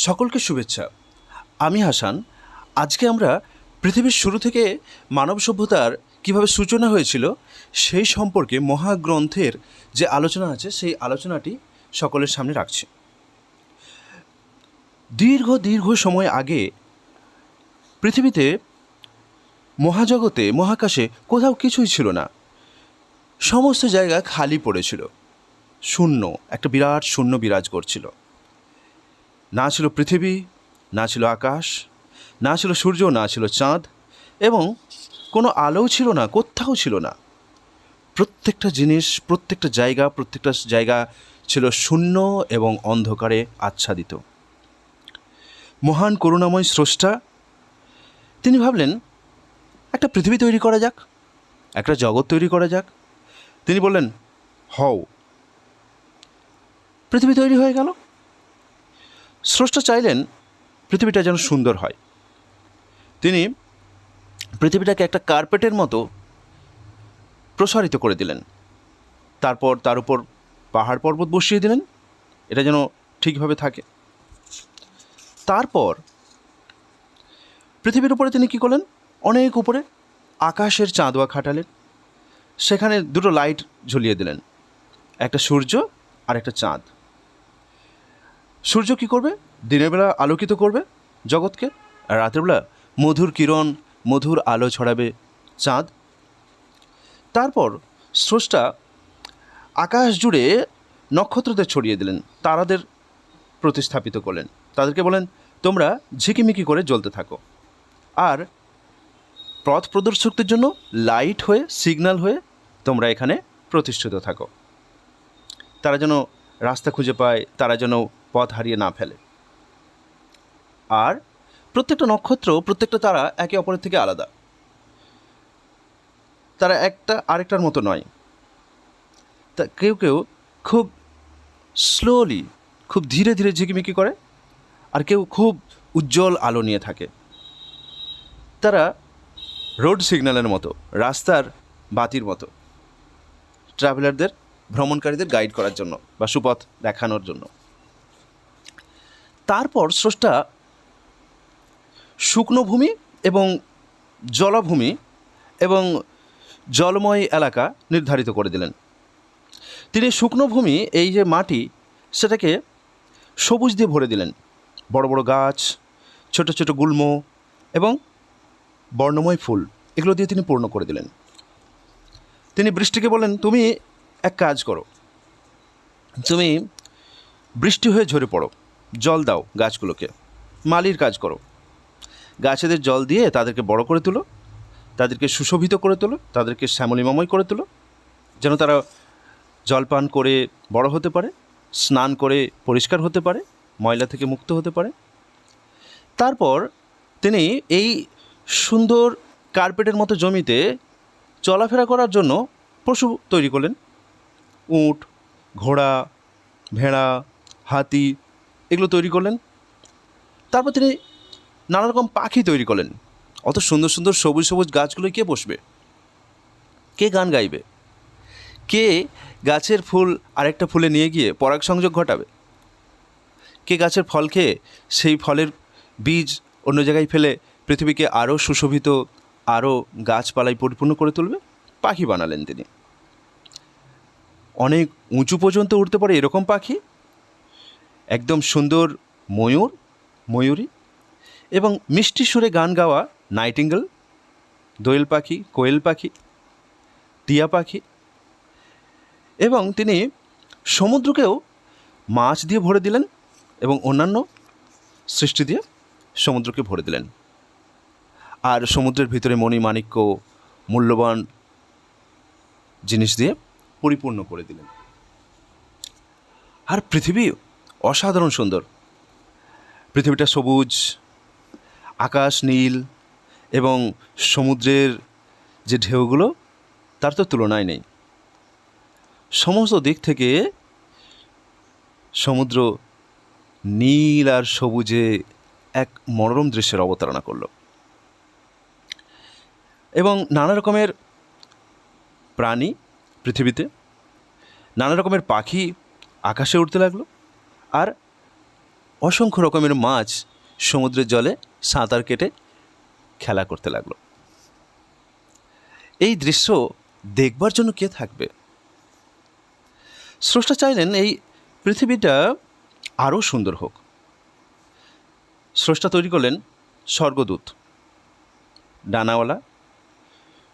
সকলকে শুভেচ্ছা। আমি হাসান। আজকে আমরা পৃথিবীর শুরু থেকে মানব সভ্যতার কীভাবে সূচনা হয়েছিল সেই সম্পর্কে মহাগ্রন্থের যে আলোচনা আছে সেই আলোচনাটি সকলের সামনে রাখছি। দীর্ঘ দীর্ঘ সময় আগে পৃথিবীতে মহাজগতে মহাকাশে কোথাও কিছুই ছিল না। সমস্ত জায়গা খালি পড়েছিল, শূন্য, একটা বিরাট শূন্য বিরাজ করছিল। না ছিল পৃথিবী, না ছিল আকাশ, না ছিল সূর্য, না ছিল চাঁদ, এবং কোনো আলোও ছিল না, কোথাও ছিল না। প্রত্যেকটা জিনিস, প্রত্যেকটা জায়গা ছিল শূন্য এবং অন্ধকারে আচ্ছাদিত। মহান করুণাময় স্রষ্টা তিনি ভাবলেন একটা পৃথিবী তৈরি করা যাক, একটা জগৎ তৈরি করা যাক। তিনি বললেন হও। পৃথিবী তৈরি হয়ে গেল। স্রষ্টা চাইলেন পৃথিবীটা যেন সুন্দর হয়। তিনি পৃথিবীটাকে একটা কার্পেটের মতো প্রসারিত করে দিলেন। তারপর তার উপর পাহাড় পর্বত বসিয়ে দিলেন, এটা যেন ঠিকভাবে থাকে। তারপর পৃথিবীর উপরে তিনি কী করলেন, অনেক উপরে আকাশের চাঁদোয়া খাটালেন। সেখানে দুটো লাইট ঝুলিয়ে দিলেন, একটা সূর্য আর একটা চাঁদ। সূর্য কী করবে, দিনের বেলা আলোকিত করবে জগৎকে, আর রাতের বেলা মধুর কিরণ, মধুর আলো ছড়াবে চাঁদ। তারপর স্রষ্টা আকাশ জুড়ে নক্ষত্রদের ছড়িয়ে দিলেন, তারাদের প্রতিস্থাপিত করলেন। তাদেরকে বলেন তোমরা ঝিকিমিকি করে জ্বলতে থাকো, আর পথ প্রদর্শকদের জন্য লাইট হয়ে, সিগন্যাল হয়ে তোমরা এখানে প্রতিষ্ঠিত থাকো। তারা যেন রাস্তা খুঁজে পায়, তারা যেন পথ হারিয়ে না ফেলে। আর প্রত্যেকটা নক্ষত্র, প্রত্যেকটা তারা একে অপরের থেকে আলাদা। তারা একটা আরেকটার মতো নয়। তা কেউ কেউ খুব স্লোলি, খুব ধীরে ধীরে ঝিকিমিকি করে, আর কেউ খুব উজ্জ্বল আলো নিয়ে থাকে। তারা রোড সিগন্যালের মতো, রাস্তার বাতির মতো, ট্রাভেলারদের, ভ্রমণকারীদের গাইড করার জন্য বা সুপথ দেখানোর জন্য। তারপর স্রষ্টা শুকনো ভূমি এবং জলাভূমি এবং জলময় এলাকা নির্ধারিত করে দিলেন। তিনি শুকনো ভূমি, এই যে মাটি, সেটাকে সবুজ দিয়ে ভরে দিলেন। বড় বড় গাছ, ছোট ছোট গুল্ম এবং বর্ণময় ফুল, এগুলো দিয়ে তিনি পূর্ণ করে দিলেন। তিনি বৃষ্টিকে বলেন তুমি এক কাজ করো, তুমি বৃষ্টি হয়ে ঝরে পড়ো, জল দাও গাছগুলোকে, মালির কাজ করো। গাছেদের জল দিয়ে তাদেরকে বড় করে তোলো, তাদেরকে সুশোভিত করে তোলো, তাদেরকে শ্যামলিমাময় করে তোলো, যেন তারা জলপান করে বড় হতে পারে, স্নান করে পরিষ্কার হতে পারে, ময়লা থেকে মুক্ত হতে পারে। তারপর তিনি এই সুন্দর কার্পেটের মতো জমিতে চলাফেরা করার জন্য পশু তৈরি করলেন। উট, ঘোড়া, ভেড়া, হাতি, এগুলো তৈরি করলেন। তারপর তিনি নানা রকম পাখি তৈরি করলেন। অত সুন্দর সুন্দর সবুজ সবুজ গাছগুলোয় কে বসবে, কে গান গাইবে, কে গাছের ফুল আরেকটা ফুলে নিয়ে গিয়ে পরাগ সংযোগ ঘটাবে, কে গাছের ফল খেয়ে সেই ফলের বীজ অন্য জায়গায় ফেলে পৃথিবীকে আরও সুশোভিত, আরও গাছপালায় পরিপূর্ণ করে তুলবে। পাখি বানালেন তিনি। অনেক উঁচু পর্যন্ত উঠতে পারে এরকম পাখি, একদম সুন্দর ময়ূর, ময়ূরী, এবং মিষ্টি সুরে গান গাওয়া নাইটিঙ্গেল, দোয়েল পাখি, কোয়েল পাখি, টিয়া পাখি। এবং তিনি সমুদ্রকেও মাছ দিয়ে ভরে দিলেন এবং অন্যান্য সৃষ্টি দিয়ে সমুদ্রকে ভরে দিলেন। আর সমুদ্রের ভিতরে মণিমাণিক্য, মূল্যবান জিনিস দিয়ে পরিপূর্ণ করে দিলেন। আর পৃথিবী অসাধারণ সুন্দর। পৃথিবীটা সবুজ, আকাশ নীল, এবং সমুদ্রের যে ঢেউগুলো, তার তো তুলনায় নেই। সমস্ত দিক থেকে সমুদ্র নীল আর সবুজে এক মনোরম দৃশ্যের অবতারণা করল। এবং নানা রকমের প্রাণী পৃথিবীতে, নানা রকমের পাখি আকাশে উঠতে লাগলো। আর অসংখ্য রকমের মাছ সমুদ্রের জলে সাঁতার কেটে খেলা করতে লাগলো। এই দৃশ্য দেখবার জন্য কে থাকবে? স্রষ্টা চাইলেন এই পৃথিবীটা আরও সুন্দর হোক। স্রষ্টা তৈরি করলেন স্বর্গদূত, ডানাওয়ালা,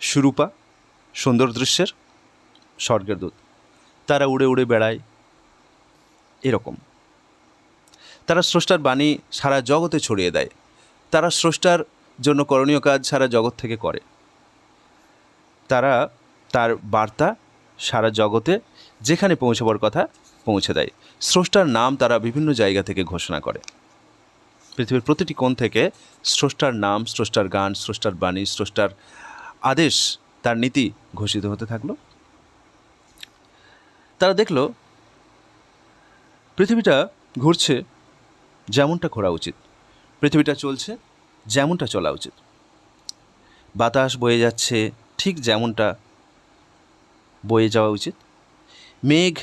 সুরূপা, সুন্দর দৃশ্যের স্বর্গের দূত। তারা উড়ে উড়ে বেড়ায় এরকম। তারা স্রষ্টার বাণী সারা জগতে ছড়িয়ে দেয়। তারা স্রষ্টার জন্য করণীয় কাজ সারা জগৎ থেকে করে। তারা তার বার্তা সারা জগতে যেখানে পৌঁছাবার কথা পৌঁছে দেয়। স্রষ্টার নাম তারা বিভিন্ন জায়গা থেকে ঘোষণা করে। পৃথিবীর প্রতিটি কোণ থেকে স্রষ্টার নাম, স্রষ্টার গান, স্রষ্টার বাণী, স্রষ্টার আদেশ, তার নীতি ঘোষিত হতে থাকলো। তারা দেখল পৃথিবীটা ঘুরছে যেমনটা ঘোরা উচিত, পৃথিবীটা চলছে যেমনটা চলা উচিত, বাতাস বয়ে যাচ্ছে ঠিক যেমনটা বয়ে যাওয়া উচিত, মেঘ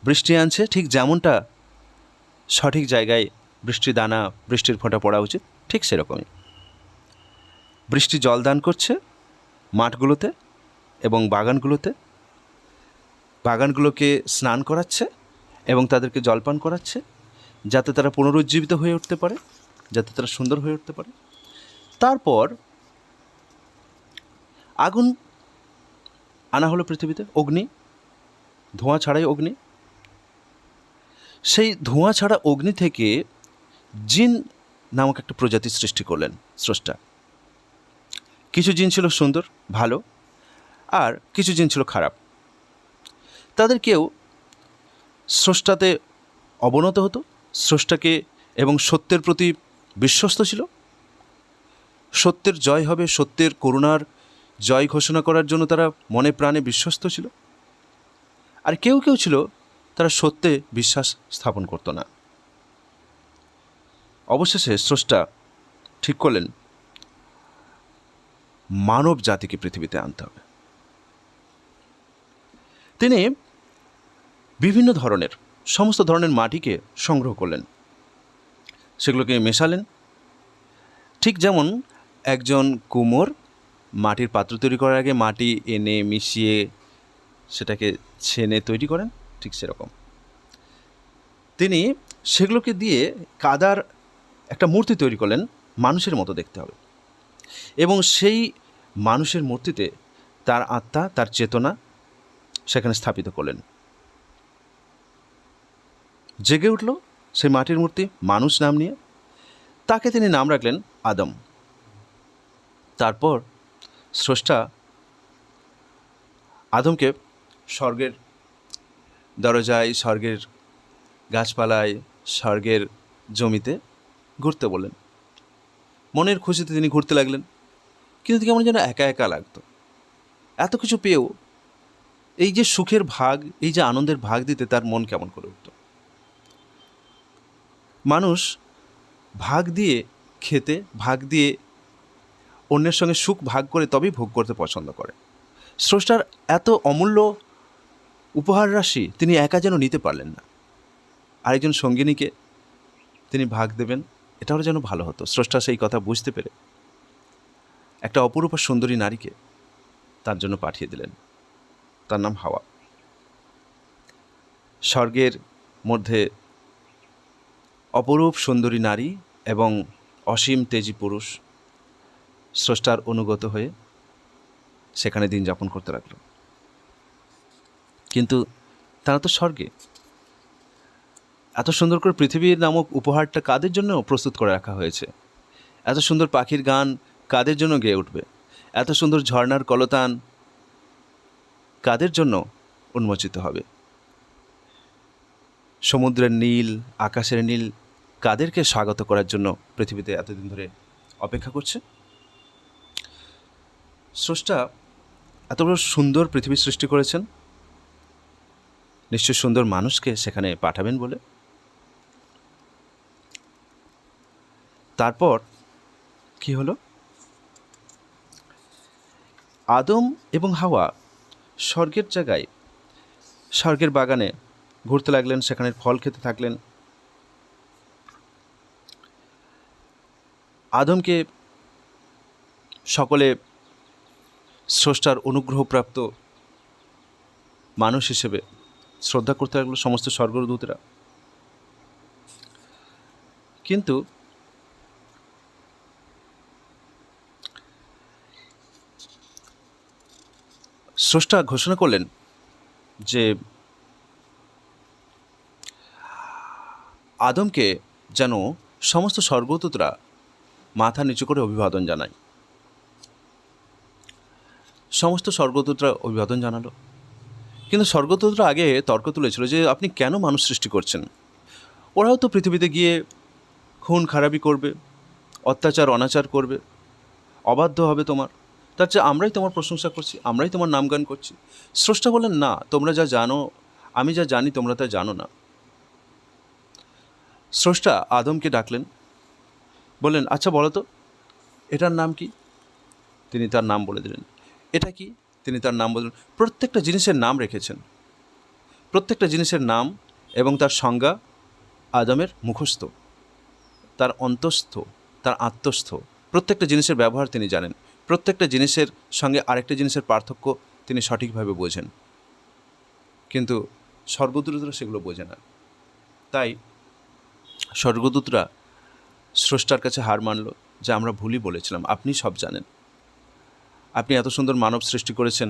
বৃষ্টি আনছে ঠিক যেমনটা সঠিক জায়গায় বৃষ্টির দানা, বৃষ্টির ফোঁটা পড়া উচিত, ঠিক সেরকমই বৃষ্টি জলদান করছে মাঠগুলোতে এবং বাগানগুলোকে স্নান করাচ্ছে এবং তাদেরকে জলপান করাচ্ছে, যাতে তারা পুনরুজ্জীবিত হয়ে উঠতে পারে, যাতে তারা সুন্দর হয়ে উঠতে পারে। তারপর আগুন আনা হলো পৃথিবীতে, অগ্নি, ধোঁয়া ছাড়াই অগ্নি। সেই ধোঁয়া ছাড়া অগ্নি থেকে জিন নামক একটা প্রজাতি সৃষ্টি করলেন স্রষ্টা। কিছু জিন ছিল সুন্দর, ভালো, আর কিছু জিন ছিল খারাপ। তাদের কেউ স্রষ্টাতে অবনত হতো, স্রষ্টাকে এবং সত্যের প্রতি বিশ্বস্ত ছিল, সত্যের জয় হবে, সত্যের করুণার জয় ঘোষণা করার জন্য তারা মনে প্রাণে বিশ্বস্ত ছিল। আর কেউ কেউ ছিল তারা সত্যে বিশ্বাস স্থাপন করত না। অবশেষে স্রষ্টা ঠিক করলেন মানব জাতিকে পৃথিবীতে আনতে হবে। তিনি বিভিন্ন ধরনের, সমস্ত ধরনের মাটিকে সংগ্রহ করলেন, সেগুলোকে মেশালেন। ঠিক যেমন একজন কুমোর মাটির পাত্র তৈরি করার আগে মাটি এনে মিশিয়ে সেটাকে ছেনে তৈরি করেন, ঠিক সেরকম তিনি সেগুলোকে দিয়ে কাদার একটা মূর্তি তৈরি করলেন, মানুষের মতো দেখতে হবে, এবং সেই মানুষের মূর্তিতে তার আত্মা, তার চেতনা সেখানে স্থাপিত করলেন। জেগে উঠল সেই মাটির মূর্তি মানুষ নাম নিয়ে। তাকে তিনি নাম রাখলেন আদম। তারপর স্রষ্টা আদমকে স্বর্গের দরজায়, স্বর্গের গাছপালায়, স্বর্গের জমিতে ঘুরতে বললেন। মনের খুশিতে তিনি ঘুরতে লাগলেন, কিন্তু কেমন যেন একা একা লাগতো। এত কিছু পেয়েও এই যে সুখের ভাগ, এই যে আনন্দের ভাগ দিতে তার মন কেমন করে উঠত। মানুষ ভাগ দিয়ে খেতে, ভাগ দিয়ে অন্যের সঙ্গে সুখ ভাগ করে তবেই ভোগ করতে পছন্দ করে। স্রষ্টার এত অমূল্য উপহার রাশি তিনি একা যেন নিতে পারলেন না, আরেকজন সঙ্গিনীকে তিনি ভাগ দেবেন, এটাও যেন ভালো হতো। স্রষ্টা সেই কথা বুঝতে পেরে একটা অপরূপা সুন্দরী নারীকে তার জন্য পাঠিয়ে দিলেন, তার নাম হাওয়া। স্বর্গের মধ্যে অপরূপ সুন্দরী নারী এবং অসীম তেজী পুরুষ স্রষ্টার অনুগত হয়ে সেখানে দিন যাপন করতে লাগলো। কিন্তু তারা তো স্বর্গে, এত সুন্দর করে পৃথিবীর নামক উপহারটা কাদের জন্য প্রস্তুত করে রাখা হয়েছে? এত সুন্দর পাখির গান কাদের জন্য গেয়ে উঠবে? এত সুন্দর ঝর্ণার কলতান কাদের জন্য উন্মোচিত হবে? সমুদ্রের নীল, আকাশের নীল কাদেরকে স্বাগত করার জন্য পৃথিবীতে এতদিন ধরে অপেক্ষা করছে? স্রষ্টা এত বড় সুন্দর পৃথিবী সৃষ্টি করেছেন, নিশ্চয় সুন্দর মানুষকে সেখানে পাঠাবেন বলে। তারপর কি হলো? আদম এবং হাওয়া স্বর্গের জায়গায়, স্বর্গের বাগানে ঘুরতে লাগলেন, সেখানে ফল খেতে থাকলেন। আদমকে সকলে স্রষ্টার অনুগ্রহপ্রাপ্ত মানুষ হিসেবে শ্রদ্ধা করতে লাগলো সমস্ত স্বর্গদূতরা। কিন্তু স্রষ্টা ঘোষণা করলেন যে আদমকে যেন সমস্ত স্বর্গদূতরা মাথা নিচু করে অভিবাদন জানায়। সমস্ত স্বর্গদূতরা অভিবাদন জানালো, কিন্তু স্বর্গদূতরা আগে তর্ক তুলেছিল যে আপনি কেন মানুষ সৃষ্টি করছেন? ওরাও তো পৃথিবীতে গিয়ে খুন খারাপি করবে, অত্যাচার অনাচার করবে, অবাধ্য হবে তোমার। তার চেয়ে আমরাই তোমার প্রশংসা করছি, আমরাই তোমার নামগান করছি। স্রষ্টা বলেন, না, তোমরা যা জানো, আমি যা জানি তোমরা তা জানো না। স্রষ্টা আদমকে ডাকলেন, বললেন, আচ্ছা বলো তো এটার নাম কি? তিনি তার নাম বলে দিলেন। এটা কি? তিনি তার নাম বললেন। প্রত্যেকটা জিনিসের নাম রেখেছেন, প্রত্যেকটা জিনিসের নাম এবং তার সংজ্ঞা আদমের মুখস্থ, তার অন্তস্থ, তার আত্মস্থ। প্রত্যেকটা জিনিসের ব্যবহার তিনি জানেন, প্রত্যেকটা জিনিসের সঙ্গে আরেকটা জিনিসের পার্থক্য তিনি সঠিকভাবে বোঝেন। কিন্তু স্বর্গদূতরা সেগুলো বোঝে না। তাই স্বর্গদূতরা স্রষ্টার কাছে হার মানল যে আমরা ভুলই বলেছিলাম, আপনি সব জানেন, আপনি এত সুন্দর মানব সৃষ্টি করেছেন,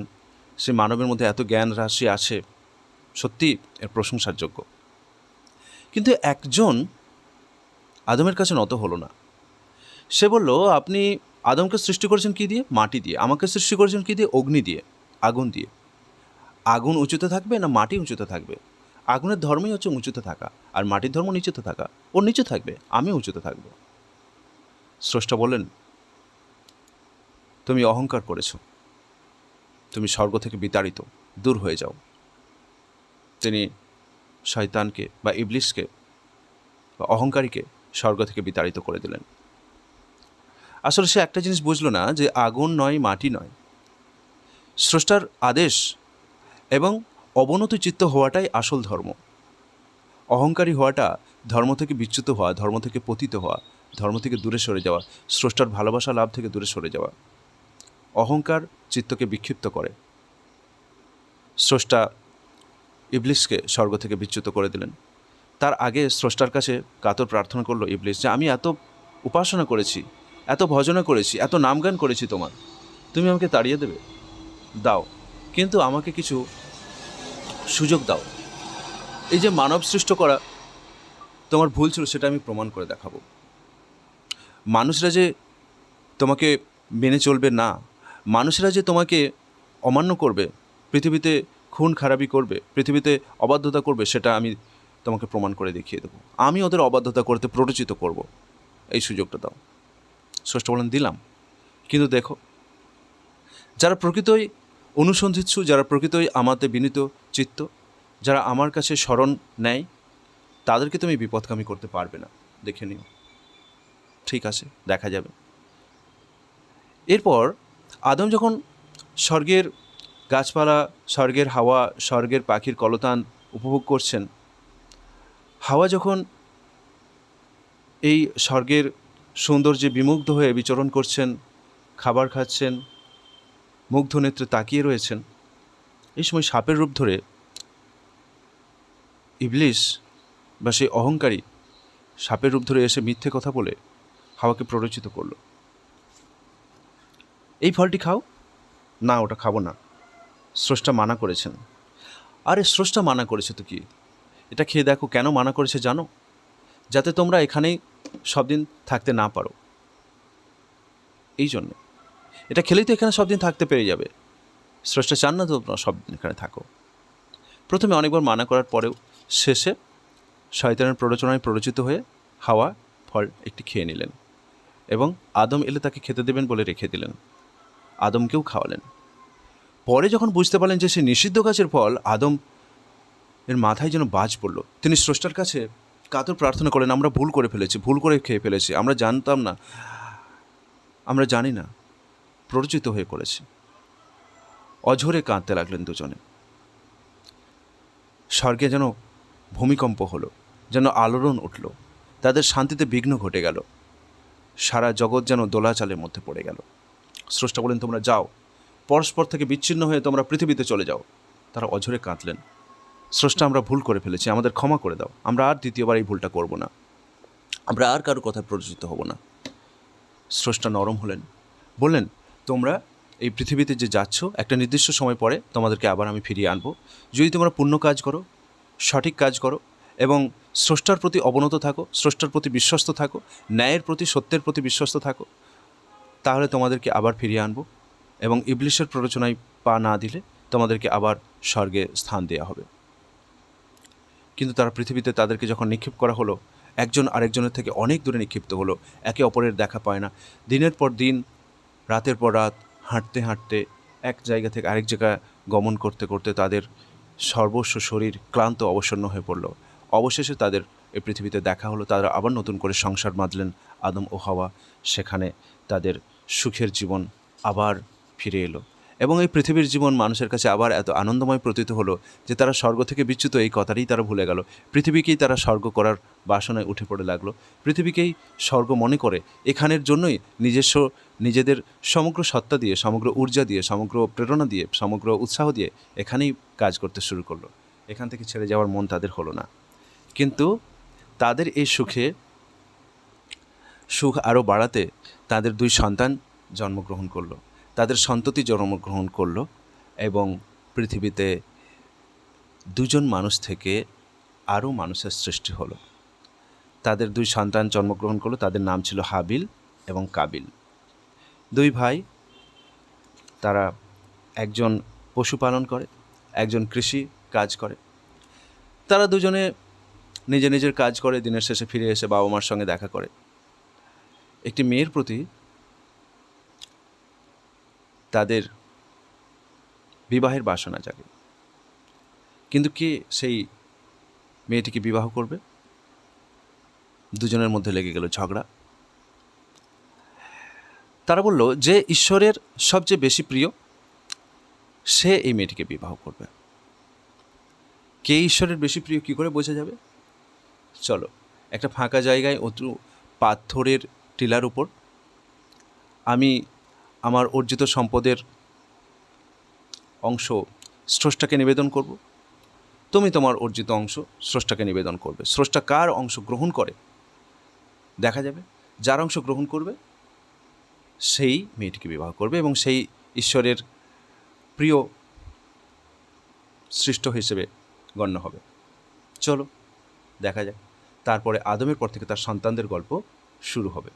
সেই মানবের মধ্যে এত জ্ঞান রাশি আছে, সত্যি এর প্রশংসার যোগ্য। কিন্তু একজন আদমের কাছে নত হলো না। সে বলল, আপনি আদমকে সৃষ্টি করেছেন কী দিয়ে? মাটি দিয়ে। আমাকে সৃষ্টি করেছেন কী দিয়ে? অগ্নি দিয়ে, আগুন দিয়ে। আগুন উঁচুতে থাকবে না মাটি উঁচুতে থাকবে? আগুনের ধর্মই হচ্ছে উঁচুতে থাকা, আর মাটির ধর্ম নিচুতে থাকা। ও নিচে থাকবে, আমি উঁচুতে থাকব। স্রষ্টা বললেন, তুমি অহংকার করেছ, তুমি স্বর্গ থেকে বিতাড়িত, দূর হয়ে যাও। তিনি শয়তানকে বা ইবলিসকে বা অহংকারীকে স্বর্গ থেকে বিতাড়িত করে দিলেন। আসলে সে একটা জিনিস বুঝলো না যে আগুন নয়, মাটি নয়, স্রষ্টার আদেশ এবং অবনত চিত্ত হওয়াটাই আসল ধর্ম। অহংকারী হওয়াটা ধর্ম থেকে বিচ্যুত হওয়া, ধর্ম থেকে পতিত হওয়া, ধর্ম থেকে দূরে সরে যাওয়া, স্রষ্টার ভালোবাসা লাভ থেকে দূরে সরে যাওয়া। অহংকার চিত্তকে বিক্ষিপ্ত করে। স্রষ্টা ইবলিসকে স্বর্গ থেকে বিচ্যুত করে দিলেন। তার আগে স্রষ্টার কাছে কাতর প্রার্থনা করলো ইবলিস যে আমি এত উপাসনা করেছি, এত ভজনা করেছি, এত নামগান করেছি তোমার, তুমি আমাকে তাড়িয়ে দেবে? দাও, কিন্তু আমাকে কিছু সুযোগ দাও। এই যে মানব সৃষ্ট করা তোমার ভুল ছিল, সেটা আমি প্রমাণ করে দেখাবো। মানুষরা যে তোমাকে মেনে চলবে না, মানুষরা যে তোমাকে অমান্য করবে, পৃথিবীতে খুন খারাপি করবে, পৃথিবীতে অবাধ্যতা করবে, সেটা আমি তোমাকে প্রমাণ করে দেখিয়ে দেবো। আমি ওদের অবাধ্যতা করতে প্ররোচিত করব, এই সুযোগটা দাও। স্রষ্টা বলেন, দিলাম, কিন্তু দেখো, যারা প্রকৃতই অনুসন্ধিৎসু, যারা প্রকৃতই আমাতে বিনীত চিত্ত, যারা আমার কাছে শরণ নেয়, তাদেরকে তুমি বিপদকামী করতে পারবে না। দেখে নিও। ঠিক আছে, দেখা যাবে। এরপর আদম যখন স্বর্গের গাছপালা, স্বর্গের হাওয়া, স্বর্গের পাখির কলতান উপভোগ করছেন, হাওয়া যখন এই স্বর্গের সৌন্দর্যে বিমুগ্ধ হয়ে বিচরণ করছেন, খাবার খাচ্ছেন, মুগ্ধ নেত্রে তাকিয়ে রয়েছেন, এই সময় সাপের রূপ ধরে ইবলিস বা সেই অহংকারী সাপের রূপ ধরে এসে মিথ্যে কথা বলে হাওয়াকে প্ররোচিত করল। এই ফলটি খাও। না, ওটা খাবো না, স্রষ্টা মানা করেছেন। আরে স্রষ্টা মানা করেছে তো কি, এটা খেয়ে দেখো। কেন মানা করেছে জানো? যাতে তোমরা এখানেই সব দিন থাকতে না পারো, এই জন্য। এটা খেলেই তো এখানে সব দিন থাকতে পেরে যাবে। স্রষ্টা চান না তো তোমরা সব দিন এখানে থাকো। প্রথমে অনেকবার মানা করার পরেও শেষে শয়তানের প্ররোচনায় প্ররোচিত হয়ে হাওয়া ফল একটি খেয়ে নিলেন এবং আদম এলে তাকে খেতে দেবেন বলে রেখে দিলেন। আদমকেও খাওয়ালেন। পরে যখন বুঝতে পারলেন যে সে নিষিদ্ধ গাছের ফল, আদম এর মাথায় যেন বাজ পড়ল। তিনি স্রষ্টার কাছে কাতর প্রার্থনা করেন, আমরা ভুল করে ফেলেছি, ভুল করে খেয়ে ফেলেছি, আমরা জানতাম না, আমরা জানি না, প্ররোচিত হয়ে করেছি। অঝরে কাঁদতে লাগলেন দুজনে। স্বর্গে যেন ভূমিকম্প হলো, যেন আলোড়ন উঠল, তাদের শান্তিতে বিঘ্ন ঘটে গেল। সারা জগৎ যেন দোলাচালের মধ্যে পড়ে গেল। স্রষ্টা বলেন, তোমরা যাও, পরস্পর থেকে বিচ্ছিন্ন হয়ে তোমরা পৃথিবীতে চলে যাও। তারা অঝরে কাঁদলেন, স্রষ্টা, আমরা ভুল করে ফেলেছি, আমাদের ক্ষমা করে দাও, আমরা আর দ্বিতীয়বার এই ভুলটা করব না, আমরা আর কারো কথায় প্ররোচিত হব না। স্রষ্টা নরম হলেন, বললেন, তোমরা এই পৃথিবীতে যে যাচ্ছ, একটা নির্দিষ্ট সময় পরে তোমাদেরকে আবার আমি ফিরিয়ে আনবো। যদি তোমরা পুণ্য কাজ করো, সঠিক কাজ করো এবং স্রষ্টার প্রতি অবনত থাকো, স্রষ্টার প্রতি বিশ্বস্ত থাকো, ন্যায়ের প্রতি, সত্যের প্রতি বিশ্বস্ত থাকো, তাহলে তোমাদেরকে আবার ফিরিয়ে আনবো এবং ইবলিশের প্ররোচনায় পা না দিলে তোমাদেরকে আবার স্বর্গে স্থান দেওয়া হবে। কিন্তু তারা পৃথিবীতে তাদেরকে যখন নিক্ষেপ করা হলো, একজন আরেকজনের থেকে অনেক দূরে নিক্ষিপ্ত হলো, একে অপরের দেখা পায় না। দিনের পর দিন, রাতের পর রাত হাঁটতে হাঁটতে এক জায়গা থেকে আরেক জায়গায় গমন করতে করতে তাদের সর্বস্ব শরীর ক্লান্ত অবসন্ন হয়ে পড়ল। অবশেষে তাদের এই পৃথিবীতে দেখা হলো, তারা আবার নতুন করে সংসার বাঁধলেন, আদম ও হাওয়া। সেখানে তাদের সুখের জীবন আবার ফিরে এলো এবং এই পৃথিবীর জীবন মানুষের কাছে আবার এত আনন্দময় প্রতীত হলো যে তারা স্বর্গ থেকে বিচ্যুত এই কথাটাই তারা ভুলে গেল। পৃথিবীকেই তারা স্বর্গ করার বাসনায় উঠে পড়ে লাগলো, পৃথিবীকেই স্বর্গ মনে করে এখানের জন্যই নিজেদের সমগ্র সত্তা দিয়ে, সমগ্র ঊর্জা দিয়ে, সমগ্র প্রেরণা দিয়ে, সমগ্র উৎসাহ দিয়ে এখানেই কাজ করতে শুরু করলো। এখান থেকে ছেড়ে যাওয়ার মন তাদের হলো না। কিন্তু তাদের এই সুখ আরও বাড়াতে তাদের 2 সন্তান জন্মগ্রহণ করলো, তাদের সন্ততি জন্মগ্রহণ করলো এবং পৃথিবীতে 2 জন মানুষ থেকে আরও মানুষের সৃষ্টি হলো। তাদের 2 সন্তান জন্মগ্রহণ করলো, তাদের নাম ছিল হাবিল এবং কাবিল। 2 ভাই, তারা একজন পশুপালন করে, একজন কৃষি কাজ করে। তারা দুজনে নিজের কাজ করে, দিনের শেষে ফিরে এসে বাবা মার সঙ্গে দেখা করে। একটি মেয়ের প্রতি তাদের বিবাহের বাসনা জাগে, কিন্তু কে সেই মেয়েটিকে বিবাহ করবে? দুজনের মধ্যে লেগে গেল ঝগড়া। তারা বলল যে ঈশ্বরের সবচেয়ে বেশি প্রিয় সে এই মেয়েটিকে বিবাহ করবে। কে ঈশ্বরের বেশি প্রিয় কী করে বোঝা যাবে? চলো, একটা ফাঁকা জায়গায় অতু পাথরের টিলার উপর আমি আমার অর্জিত সম্পদের অংশ স্রষ্টাকে নিবেদন করব, তুমি তোমার অর্জিত অংশ স্রষ্টাকে নিবেদন করবে। স্রষ্টা কার অংশ গ্রহণ করে দেখা যাবে। যার অংশ গ্রহণ করবে সেই মেয়েটিকে বিবাহ করবে এবং সেই ঈশ্বরের প্রিয় সৃষ্ট হিসেবে গণ্য হবে। চলো দেখা যাক। তারপরে আদমের পর থেকে তার সন্তানদের গল্প শুরু হবে।